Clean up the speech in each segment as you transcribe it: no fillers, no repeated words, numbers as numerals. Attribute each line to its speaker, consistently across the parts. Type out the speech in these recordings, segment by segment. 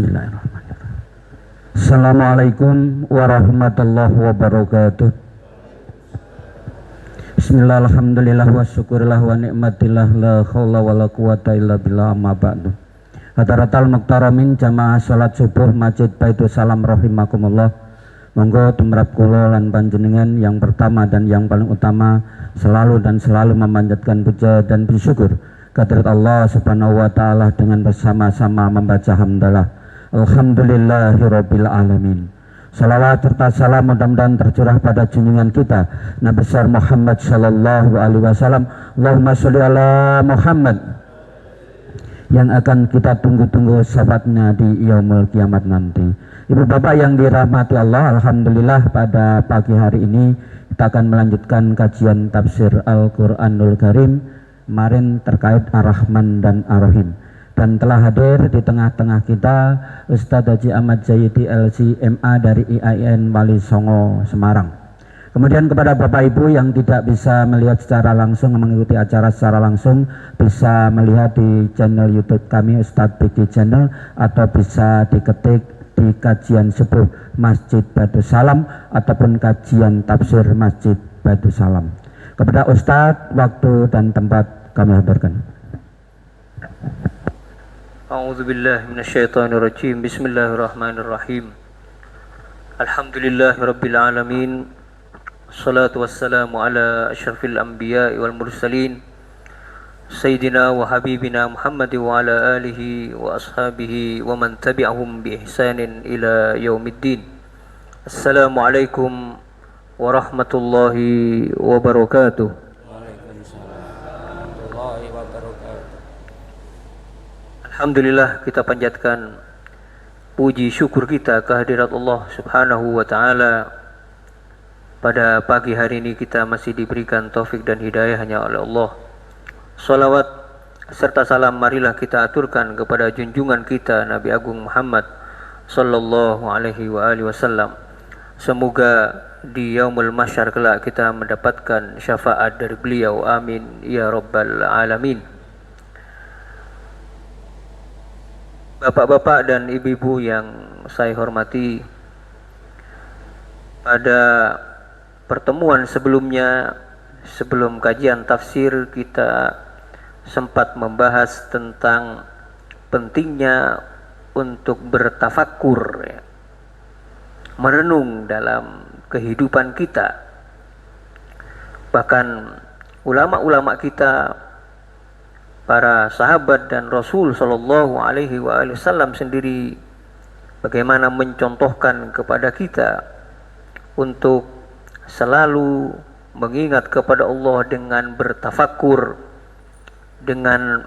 Speaker 1: Bismillahirrahmanirrahim. Assalamualaikum warahmatullahi wabarakatuh. Bismillah, alhamdulillah wa syukurillah wa ni'matillah la khawla wa la quwata illa billah amma ba'du. Hadaratal muktaramin jamaah salat subuh Masjid Baitul Salam rahimakumullah. Monggo tumrap kula lan panjenengan yang pertama dan yang paling utama selalu memanjatkan puja dan bersyukur kehadirat Allah Subhanahu wa taala dengan bersama-sama membaca hamdalah. Alhamdulillahirabbil alamin. Salawat serta salam mudah-mudahan tercurah pada junjungan kita Nabi besar Muhammad sallallahu alaihi wasallam. Allahumma sholli ala Muhammad, yang akan kita tunggu-tunggu syafaatnya di yaumul kiamat nanti. Ibu bapak yang dirahmati Allah, alhamdulillah pada pagi hari ini kita akan melanjutkan kajian tafsir Al-Quranul Karim kemarin terkait Ar-Rahman dan Ar-Rahim. Dan telah hadir di tengah-tengah kita Ustadz Haji Ahmad Zaidi LC MA dari IAIN Wali Songo Semarang. Kemudian kepada Bapak Ibu yang tidak bisa melihat secara langsung, mengikuti acara secara langsung, bisa melihat di channel YouTube kami Ustadz Biki Channel, atau bisa diketik di kajian subuh Masjid Baitul Salam ataupun kajian tafsir Masjid Baitul Salam. Kepada Ustadz, waktu dan tempat kami hadirkan.
Speaker 2: A'udzubillahi minasyaitonirrajim. Bismillahirrahmanirrahim. Alhamdulillahirabbil alamin. Wassalatu wassalamu ala asyrafil anbiya'i wal mursalin sayyidina wa habibina Muhammad wa ala alihi wa ashabihi wa man tabi'ahum bi ihsanin ila yaumiddin. Assalamualaikum warahmatullahi wabarakatuh. Alhamdulillah, kita panjatkan puji syukur kita kehadirat Allah Subhanahu wa taala. Pada pagi hari ini kita masih diberikan taufik dan hidayah hanya oleh Allah. Salawat serta salam marilah kita aturkan kepada junjungan kita Nabi Agung Muhammad sallallahu alaihi wasallam. Semoga di yaumul mahsyar kelak kita mendapatkan syafaat dari beliau. Amin ya rabbal alamin. Bapak-bapak dan ibu-ibu yang saya hormati, pada pertemuan sebelumnya, sebelum kajian tafsir, kita sempat membahas tentang pentingnya untuk bertafakkur, ya, merenung dalam kehidupan kita. Bahkan ulama-ulama kita, para sahabat dan Rasul sallallahu alaihi wasallam sendiri bagaimana mencontohkan kepada kita untuk selalu mengingat kepada Allah dengan bertafakkur, dengan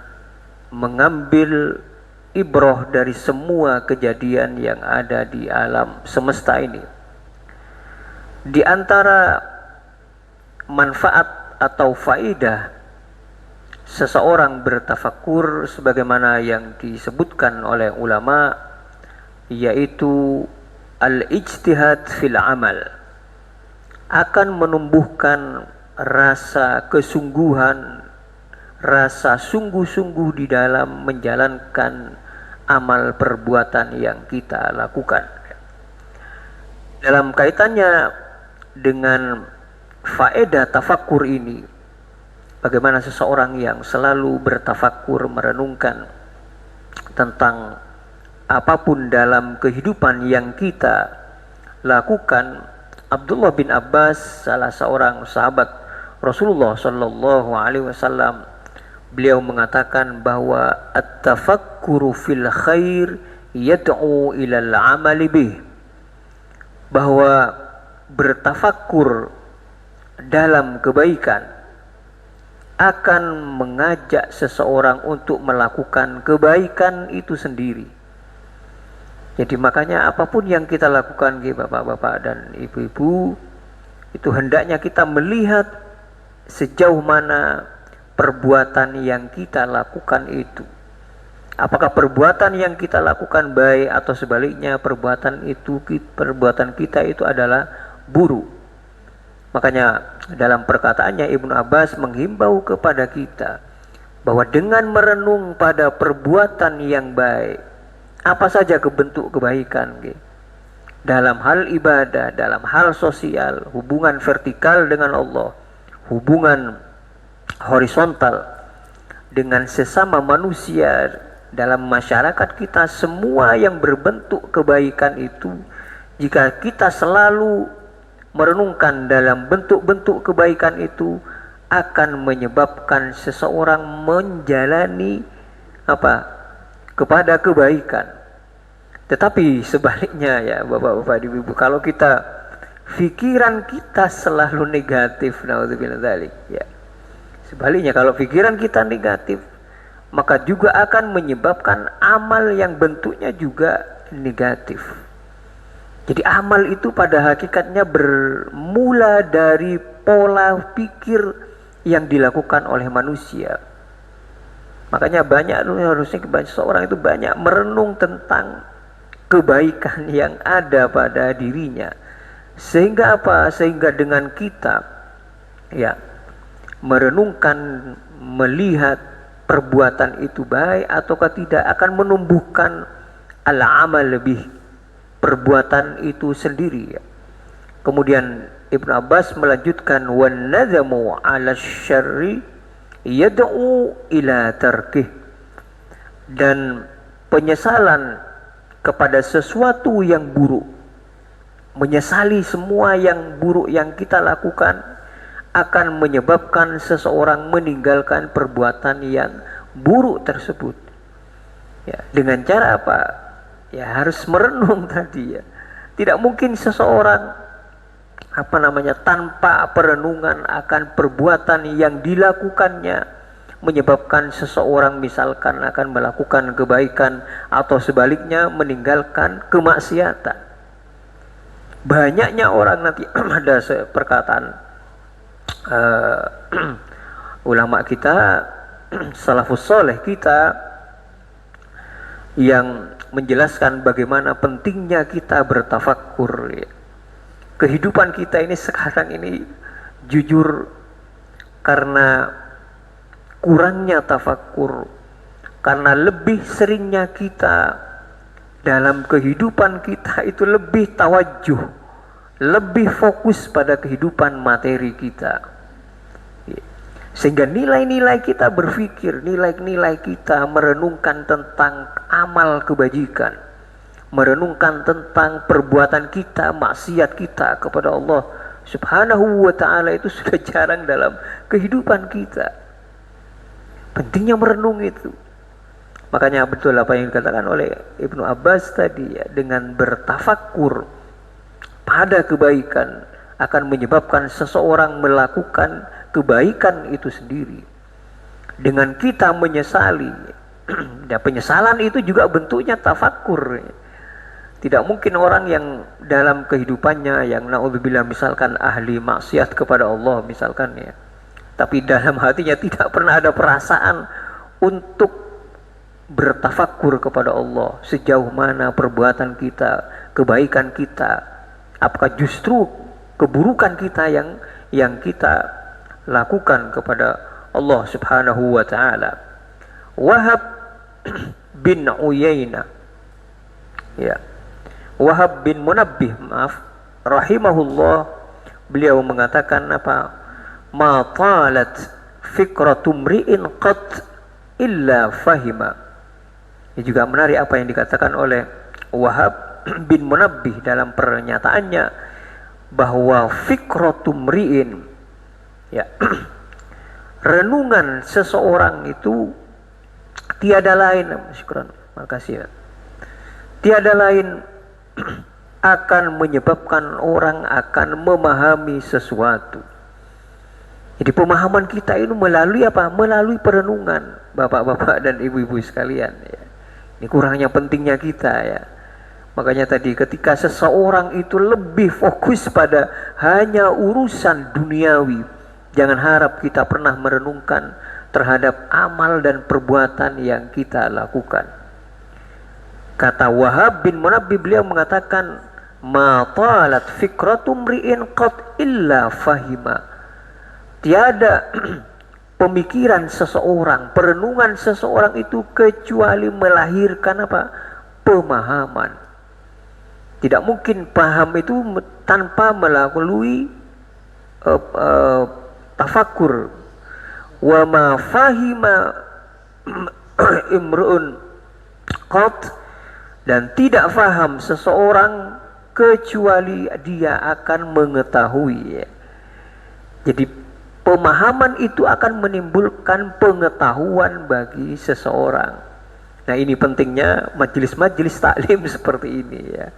Speaker 2: mengambil ibrah dari semua kejadian yang ada di alam semesta ini. Di antara manfaat atau faidah seseorang bertafakkur sebagaimana yang disebutkan oleh ulama, yaitu al-ijtihad fil amal, akan menumbuhkan rasa kesungguhan, rasa sungguh-sungguh di dalam menjalankan amal perbuatan yang kita lakukan. Dalam kaitannya dengan faedah tafakkur ini, bagaimana seseorang yang selalu bertafakkur, merenungkan tentang apapun dalam kehidupan yang kita lakukan. Abdullah bin Abbas, salah seorang sahabat Rasulullah sallallahu alaihi wasallam, beliau mengatakan bahwa at-tafakkuru fil khair yad'u ilal amali bih, bahwa bertafakkur dalam kebaikan akan mengajak seseorang untuk melakukan kebaikan itu sendiri. Jadi makanya apapun yang kita lakukan, bapak-bapak dan ibu-ibu, itu hendaknya kita melihat sejauh mana perbuatan yang kita lakukan itu. Apakah perbuatan yang kita lakukan baik, atau sebaliknya perbuatan kita itu adalah buruk. Makanya dalam perkataannya Ibnu Abbas menghimbau kepada kita bahwa dengan merenung pada perbuatan yang baik, apa saja bentuk kebaikan nggih. Dalam hal ibadah, dalam hal sosial, hubungan vertikal dengan Allah, hubungan horizontal dengan sesama manusia, dalam masyarakat kita, semua yang berbentuk kebaikan itu, jika kita selalu merenungkan dalam bentuk-bentuk kebaikan itu, akan menyebabkan seseorang menjalani kepada kebaikan. Tetapi sebaliknya ya Bapak-bapak Ibu, kalau kita pikiran kita selalu negatif, naudzubillah dzalik ya. Sebaliknya kalau pikiran kita negatif, maka juga akan menyebabkan amal yang bentuknya juga negatif. Jadi amal itu pada hakikatnya bermula dari pola pikir yang dilakukan oleh manusia. Makanya harusnya seorang itu banyak merenung tentang kebaikan yang ada pada dirinya, sehingga sehingga dengan kita ya merenungkan, melihat perbuatan itu baik ataukah tidak, akan menumbuhkan al-amal lebih, perbuatan itu sendiri ya. Kemudian Ibnu Abbas melanjutkan, wan nadhamu 'ala syarri yad'u ila tarkih, dan penyesalan kepada sesuatu yang buruk, menyesali semua yang buruk yang kita lakukan, akan menyebabkan seseorang meninggalkan perbuatan yang buruk tersebut. Ya, dengan cara apa? Ya harus merenung tadi ya. Tidak mungkin seseorang tanpa perenungan akan perbuatan yang dilakukannya menyebabkan seseorang misalkan akan melakukan kebaikan atau sebaliknya meninggalkan kemaksiatan. Banyaknya orang nanti ada perkataan ulama kita, salafus soleh kita, yang menjelaskan bagaimana pentingnya kita bertafakkur ya. Kehidupan kita ini sekarang ini jujur karena kurangnya tafakkur, karena lebih seringnya kita dalam kehidupan kita itu lebih tawajuh, lebih fokus pada kehidupan materi kita, sehingga nilai-nilai kita berpikir, nilai-nilai kita merenungkan tentang amal kebajikan, merenungkan tentang perbuatan kita, maksiat kita kepada Allah Subhanahu wa ta'ala, itu sudah jarang dalam kehidupan kita. Pentingnya merenung itu. Makanya betul apa yang dikatakan oleh Ibnu Abbas tadi ya, dengan bertafakkur pada kebaikan akan menyebabkan seseorang melakukan kebaikan itu sendiri. Dengan kita menyesali, dan penyesalan itu juga bentuknya tafakkur. Tidak mungkin orang yang dalam kehidupannya yang naudzubillah misalkan ahli maksiat kepada Allah misalkan ya, tapi dalam hatinya tidak pernah ada perasaan untuk bertafakkur kepada Allah, sejauh mana perbuatan kita, kebaikan kita, apakah justru keburukan kita yang kita lakukan kepada Allah Subhanahu wa ta'ala. Wahab bin Uyainah ya, Wahab bin Munabbih rahimahullah, beliau mengatakan ma talat fikratum ri'in qat illa fahima. Ini juga menarik apa yang dikatakan oleh Wahab bin Munabbih dalam pernyataannya, bahwa fikratum ri'in ya renungan seseorang itu tiada lain, makasih ya, tiada lain akan menyebabkan orang akan memahami sesuatu. Jadi pemahaman kita itu melalui melalui perenungan, bapak-bapak dan ibu-ibu sekalian ya. Ini kurangnya pentingnya kita ya. Makanya tadi ketika seseorang itu lebih fokus pada hanya urusan duniawi, jangan harap kita pernah merenungkan terhadap amal dan perbuatan yang kita lakukan. Kata Wahab bin Munabbih, beliau mengatakan, ma talat fikratum ri'in qat illa fahima. Tiada pemikiran seseorang, perenungan seseorang itu kecuali melahirkan pemahaman. Tidak mungkin paham itu tanpa melalui tafakkur. Wa ma fahima imru'un qat, dan tidak faham seseorang kecuali dia akan mengetahui. Jadi pemahaman itu akan menimbulkan pengetahuan bagi seseorang. Nah, ini pentingnya majelis-majelis taklim seperti ini ya.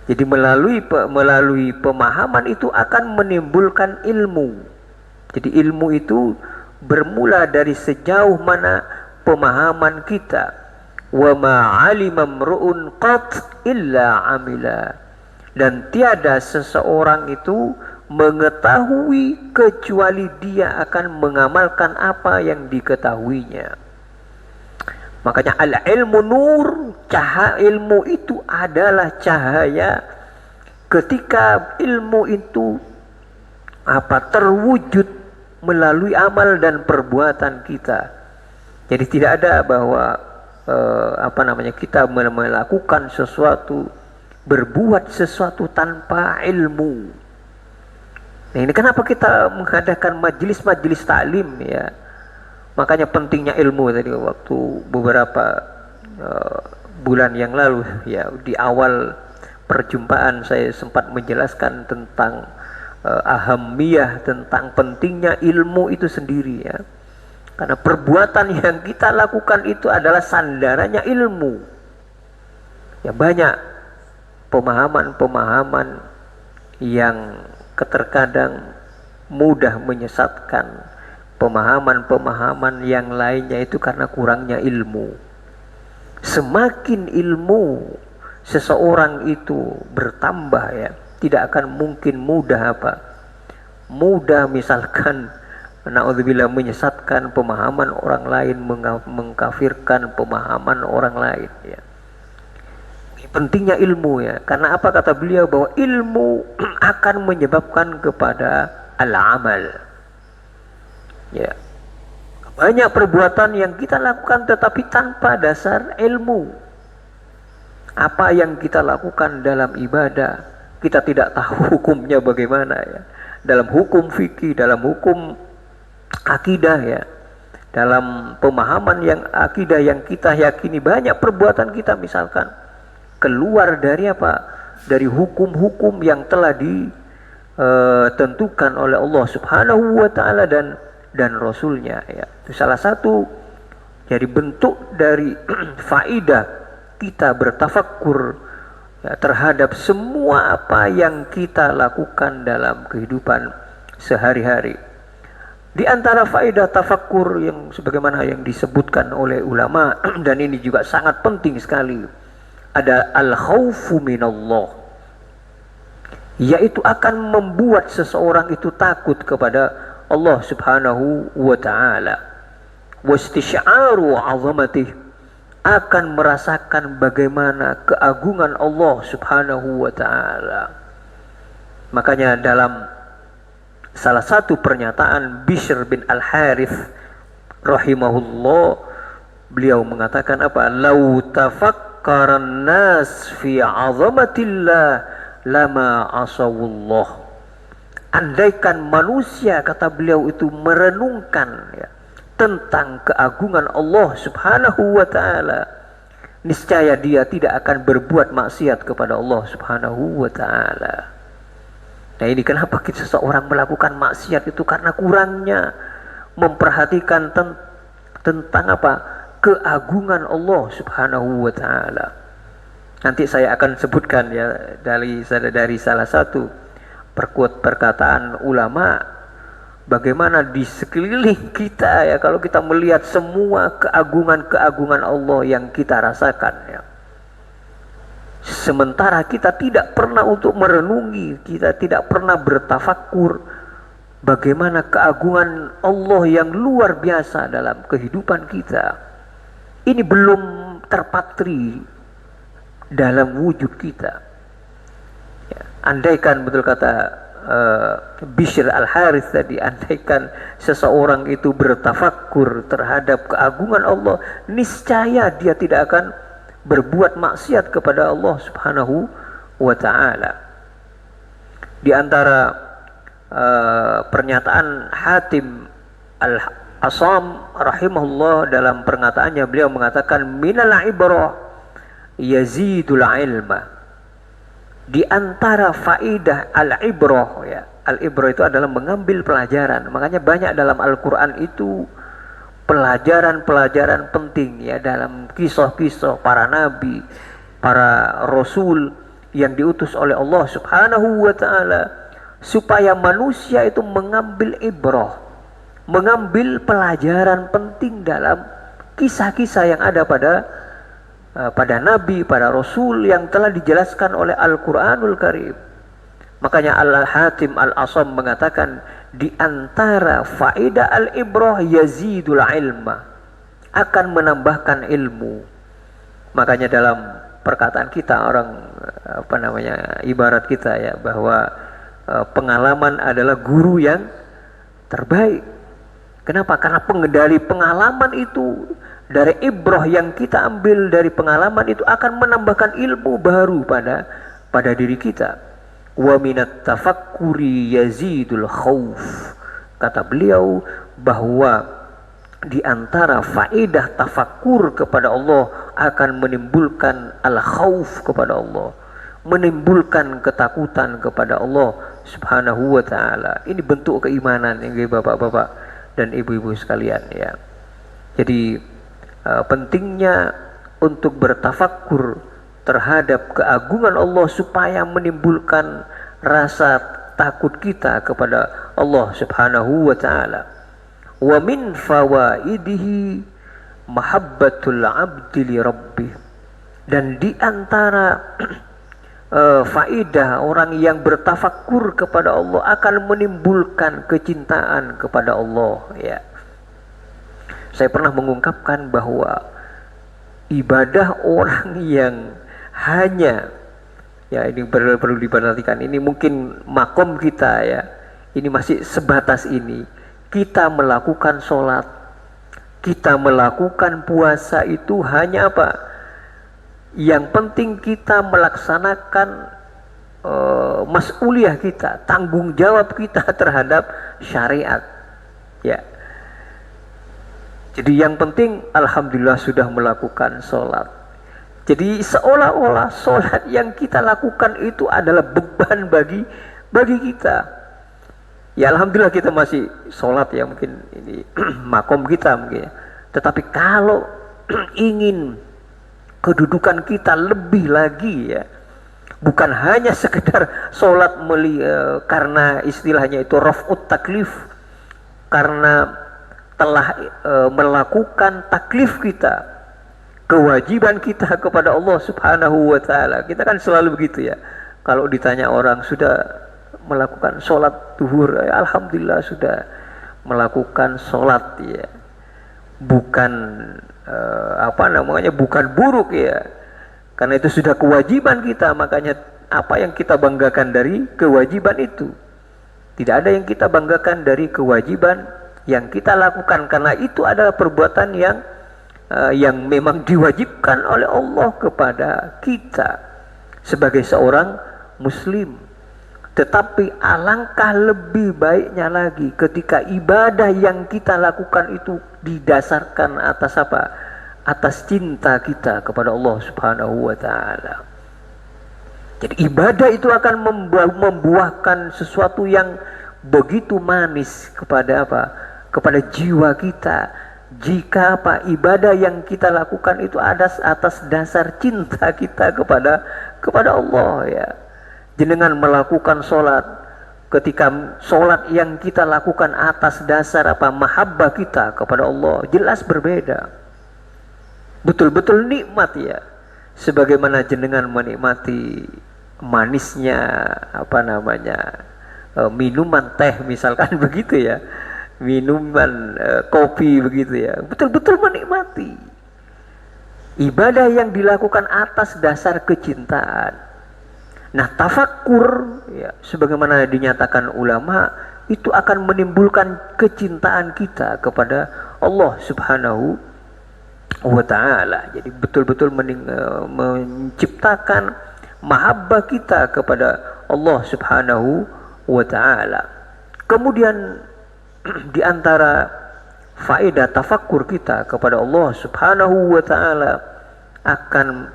Speaker 2: Jadi melalui pemahaman itu akan menimbulkan ilmu. Jadi ilmu itu bermula dari sejauh mana pemahaman kita. Wa ma 'alima imru'un qat illa 'amila. Dan tiada seseorang itu mengetahui kecuali dia akan mengamalkan apa yang diketahuinya. Makanya al-ilmu nur, cahaya ilmu itu adalah cahaya. Ketika ilmu itu terwujud melalui amal dan perbuatan kita. Jadi tidak ada bahwa kita melakukan sesuatu, berbuat sesuatu tanpa ilmu. Nah, ini kenapa kita mengadakan majelis-majelis taklim ya. Makanya pentingnya ilmu tadi waktu beberapa bulan yang lalu ya, di awal perjumpaan saya sempat menjelaskan tentang ahamiyah, tentang pentingnya ilmu itu sendiri ya. Karena perbuatan yang kita lakukan itu adalah sandarannya ilmu. Ya, banyak pemahaman-pemahaman yang terkadang mudah menyesatkan. Pemahaman-pemahaman yang lainnya itu karena kurangnya ilmu. Semakin ilmu seseorang itu bertambah ya, tidak akan mungkin mudah misalkan na'udzubillah menyesatkan pemahaman orang lain, mengkafirkan pemahaman orang lain ya. Pentingnya ilmu ya. Karena apa kata beliau, bahwa ilmu akan menyebabkan kepada al-amal. Ya, banyak perbuatan yang kita lakukan tetapi tanpa dasar ilmu. Apa yang kita lakukan dalam ibadah, kita tidak tahu hukumnya bagaimana ya. Dalam hukum fikih, dalam hukum akidah ya, dalam pemahaman yang akidah yang kita yakini, banyak perbuatan kita misalkan keluar dari dari hukum-hukum yang telah ditentukan oleh Allah Subhanahu wa taala dan Rasulnya ya. Itu salah satu jadi bentuk dari faidah kita bertafakkur ya, terhadap semua apa yang kita lakukan dalam kehidupan sehari-hari. Di antara faidah tafakkur yang sebagaimana yang disebutkan oleh ulama dan ini juga sangat penting sekali, ada al-khaufu minallah, yaitu akan membuat seseorang itu takut kepada Allah Subhanahu wa ta'ala. Wastisya'aru 'azamatih, akan merasakan bagaimana keagungan Allah Subhanahu wa ta'ala. Makanya dalam salah satu pernyataan Bishr bin Al-Harith rahimahullah, beliau mengatakan apa? Lau tafakkaran nas fi 'azamatillah lama asawullah. Andaikan manusia, kata beliau itu, merenungkan ya, tentang keagungan Allah Subhanahu wa ta'ala, niscaya dia tidak akan berbuat maksiat kepada Allah Subhanahu wa ta'ala. Nah, ini kenapa seseorang melakukan maksiat itu karena kurangnya memperhatikan tentang keagungan Allah Subhanahu wa ta'ala. Nanti saya akan sebutkan ya dari salah satu perkataan ulama, bagaimana di sekeliling kita ya, kalau kita melihat semua keagungan-keagungan Allah yang kita rasakan ya, sementara kita tidak pernah untuk merenungi, kita tidak pernah bertafakkur bagaimana keagungan Allah yang luar biasa dalam kehidupan kita. Ini belum terpatri dalam wujud kita. Andaikan, betul kata Bishr Al-Harith tadi, andaikan seseorang itu bertafakkur terhadap keagungan Allah, niscaya dia tidak akan berbuat maksiat kepada Allah Subhanahu wa taala. Di antara pernyataan Hatim Al-Asam rahimahullah, dalam pernyataannya beliau mengatakan minal ibrah yazidul ilma. Di antara faidah al-ibrah, ya, al-ibrah itu adalah mengambil pelajaran. Makanya banyak dalam Al-Qur'an itu pelajaran-pelajaran penting, ya, dalam kisah-kisah para nabi, para rasul yang diutus oleh Allah Subhanahu wa taala, supaya manusia itu mengambil ibrah, mengambil pelajaran penting dalam kisah-kisah yang ada pada nabi, pada rasul yang telah dijelaskan oleh Al-Qur'anul Karim. Makanya Al-Hatim Al-Asam mengatakan di antara faedah al-ibrah yazidul ilma, akan menambahkan ilmu. Makanya dalam perkataan kita orang ibarat kita, ya, bahwa pengalaman adalah guru yang terbaik. Kenapa? Karena dari pengalaman itu, dari ibrah yang kita ambil dari pengalaman itu akan menambahkan ilmu baru pada diri kita. Wa minat tafakkuri yazidul khauf. Kata beliau bahwa di antara faedah tafakkur kepada Allah akan menimbulkan al-khauf kepada Allah, menimbulkan ketakutan kepada Allah Subhanahu wa taala. Ini bentuk keimanan, ya, Bapak-bapak dan ibu-ibu sekalian, ya. Jadi pentingnya untuk bertafakkur terhadap keagungan Allah supaya menimbulkan rasa takut kita kepada Allah Subhanahu wa taala. Wa min fawaidihi mahabbatul 'abdi li rabbih. Dan di antara faidah orang yang bertafakkur kepada Allah akan menimbulkan kecintaan kepada Allah, ya. Saya pernah mengungkapkan bahwa ibadah orang yang hanya, ya, ini perlu diperhatikan, ini mungkin makom kita, ya, ini masih sebatas ini. Kita melakukan sholat, kita melakukan puasa itu hanya apa? Yang penting kita melaksanakan mas'uliyah kita, tanggung jawab kita terhadap syariat, ya. Jadi yang penting alhamdulillah sudah melakukan sholat. Jadi seolah-olah sholat yang kita lakukan itu adalah beban bagi kita. Ya alhamdulillah kita masih sholat, ya, mungkin ini makom kita mungkin, ya. Tetapi kalau ingin kedudukan kita lebih lagi, ya, bukan hanya sekedar sholat karena istilahnya itu raf'ut taklif, karena telah melakukan taklif kita, kewajiban kita kepada Allah Subhanahu wa taala. Kita kan selalu begitu, ya. Kalau ditanya orang sudah melakukan sholat zuhur, ya, alhamdulillah sudah melakukan sholat, ya. Bukan bukan buruk, ya. Karena itu sudah kewajiban kita. Makanya apa yang kita banggakan dari kewajiban itu? Tidak ada yang kita banggakan dari kewajiban yang kita lakukan, karena itu adalah perbuatan yang memang diwajibkan oleh Allah kepada kita sebagai seorang muslim. Tetapi alangkah lebih baiknya lagi ketika ibadah yang kita lakukan itu didasarkan atas apa? Atas cinta kita kepada Allah Subhanahu wa taala. Jadi ibadah itu akan membuahkan sesuatu yang begitu manis kepada apa? Kepada jiwa kita. Jika apa? Ibadah yang kita lakukan itu ada atas dasar cinta kita kepada Allah, ya. Jenengan melakukan sholat, ketika sholat yang kita lakukan atas dasar apa? Mahabbah kita kepada Allah, jelas berbeda. Betul-betul nikmat, ya. Sebagaimana jenengan menikmati manisnya minuman teh misalkan begitu, ya. Minuman kopi begitu, ya. Betul-betul menikmati. Ibadah yang dilakukan atas dasar kecintaan. Nah, tafakkur, ya, sebagaimana dinyatakan ulama, itu akan menimbulkan kecintaan kita kepada Allah Subhanahu wa ta'ala. Jadi betul-betul menciptakan mahabbah kita kepada Allah Subhanahu wa ta'ala. Kemudian di antara faedah tafakkur kita kepada Allah Subhanahu wa ta'ala akan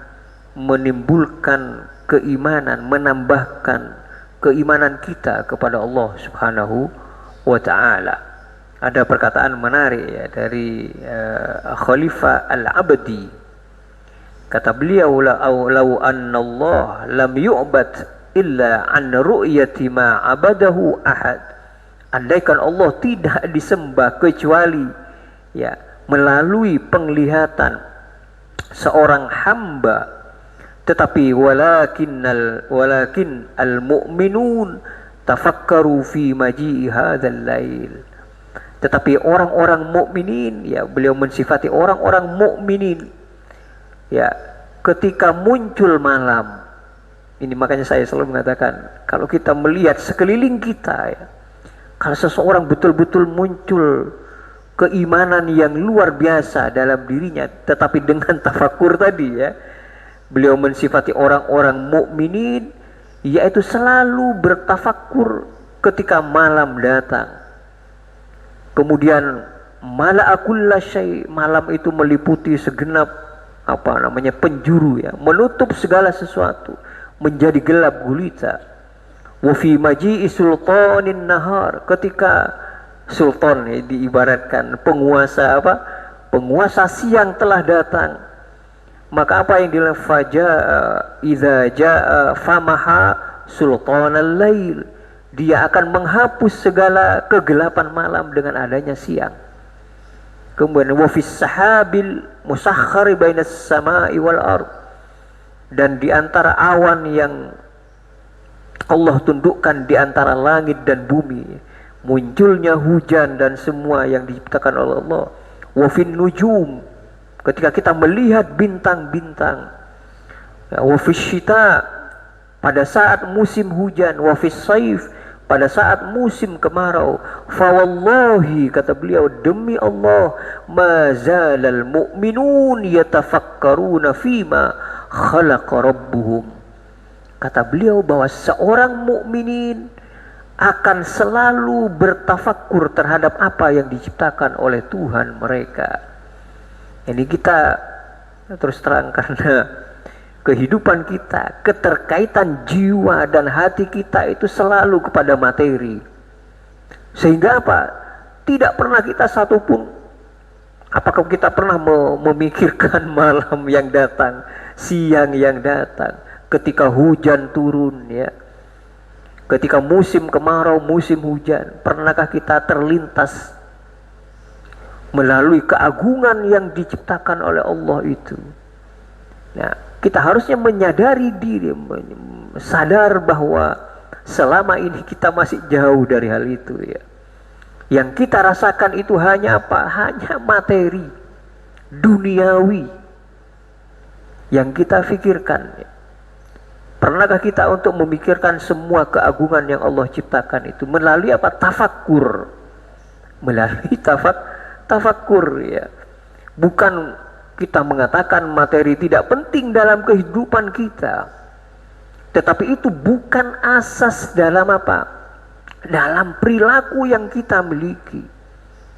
Speaker 2: menimbulkan keimanan, menambahkan keimanan kita kepada Allah Subhanahu wa ta'ala. Ada perkataan menarik ya dari Khalifah Al-Abdi. Kata beliau, "Lau anna Allah lam yu'bad illa an ru'yati ma abadahu ahad." Andaikan Allah tidak disembah kecuali ya melalui penglihatan seorang hamba, tetapi walakin al-mu'minun tafakkaru fi maji'i hadzal lail. Tetapi orang-orang mukminin, ya beliau mensifati orang-orang mukminin, ya ketika muncul malam ini, makanya saya selalu mengatakan kalau kita melihat sekeliling kita, ya, kalau seseorang betul-betul muncul keimanan yang luar biasa dalam dirinya, tetapi dengan tafakur tadi, ya beliau mensifati orang-orang mukminin yaitu selalu bertafakur ketika malam datang. Kemudian mala'akulla syai', malam itu meliputi segenap penjuru, ya, menutup segala sesuatu, menjadi gelap gulita. Wa fi maji'i sultanin nahar, ketika sultan diibaratkan penguasa penguasa siang telah datang, maka apa yang dilakukan, faja'a idza ja'a famaha sultanal lail, dia akan menghapus segala kegelapan malam dengan adanya siang. Kemudian wa fis sahabil musakhkhari bainas sama'i wal ard, dan di antara awan yang Allah tundukkan di antara langit dan bumi, munculnya hujan dan semua yang diciptakan oleh Allah. Wa fin nujum, ketika kita melihat bintang-bintang. Wa fis syita, pada saat musim hujan. Wa fis saif, pada saat musim kemarau. Fa wallahi, kata beliau, demi Allah, ma zalal mu'minun yatafakkaruna fima khalaqa rabbuhum. Kata beliau bahwa seorang mukminin akan selalu bertafakkur terhadap apa yang diciptakan oleh Tuhan mereka. Ini kita terus terang karena kehidupan kita, keterkaitan jiwa dan hati kita itu selalu kepada materi. Sehingga apa? Tidak pernah kita satupun, apakah kita pernah memikirkan malam yang datang, siang yang datang, ketika hujan turun, ya, ketika musim kemarau, musim hujan, pernahkah kita terlintas melalui keagungan yang diciptakan oleh Allah itu? Nah, kita harusnya menyadari diri, sadar bahwa selama ini kita masih jauh dari hal itu, ya. Yang kita rasakan itu hanya apa? Hanya materi duniawi yang kita pikirkan, ya. Pernahkah kita untuk memikirkan semua keagungan yang Allah ciptakan itu melalui apa? Tafakkur. Melalui tafakkur, ya. Bukan kita mengatakan materi tidak penting dalam kehidupan kita, tetapi itu bukan asas dalam apa? Dalam perilaku yang kita miliki.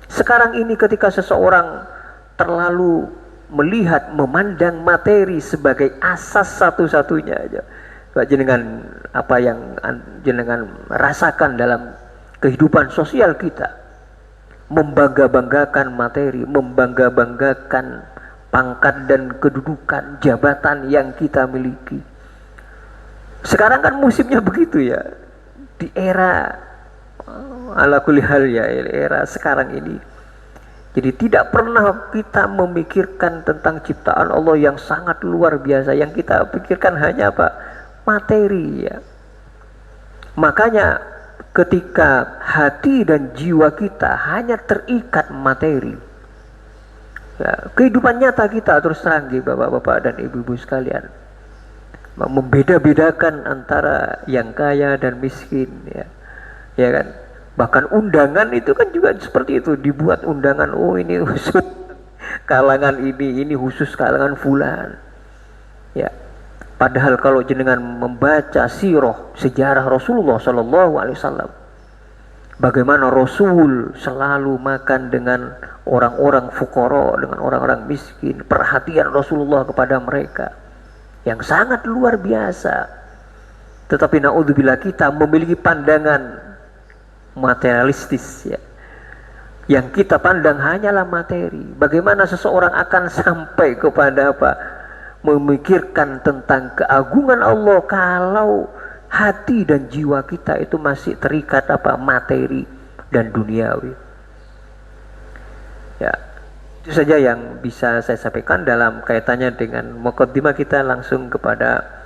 Speaker 2: Sekarang ini ketika seseorang terlalu melihat, memandang materi sebagai asas satu-satunya aja, jenengan apa yang jenengan rasakan dalam kehidupan sosial kita, membangga-banggakan materi, membangga-banggakan pangkat dan kedudukan, jabatan yang kita miliki. Sekarang kan musimnya begitu, ya. Di era ala kulli hal, ya, era sekarang ini. Jadi tidak pernah kita memikirkan tentang ciptaan Allah yang sangat luar biasa. Yang kita pikirkan hanya apa? Materi, ya. Makanya ketika hati dan jiwa kita hanya terikat materi, ya, kehidupan nyata kita terus terang, bapak-bapak dan ibu-ibu sekalian, membeda-bedakan antara yang kaya dan miskin, ya, ya kan? Bahkan undangan itu kan juga seperti itu, dibuat undangan, oh ini kalangan ini khusus kalangan fulan. Ya. Padahal kalau jenengan membaca sirah sejarah Rasulullah Shallallahu Alaihi Wasallam, bagaimana Rasul selalu makan dengan orang-orang fukara, dengan orang-orang miskin, perhatian Rasulullah kepada mereka yang sangat luar biasa. Tetapi naudzubillah kita memiliki pandangan materialistis ya. Yang kita pandang hanyalah materi. Bagaimana seseorang akan sampai kepada apa? Memikirkan tentang keagungan Allah kalau hati dan jiwa kita itu masih terikat apa? Materi dan duniawi. Ya, itu saja yang bisa saya sampaikan dalam kaitannya dengan muqaddimah kita. Langsung kepada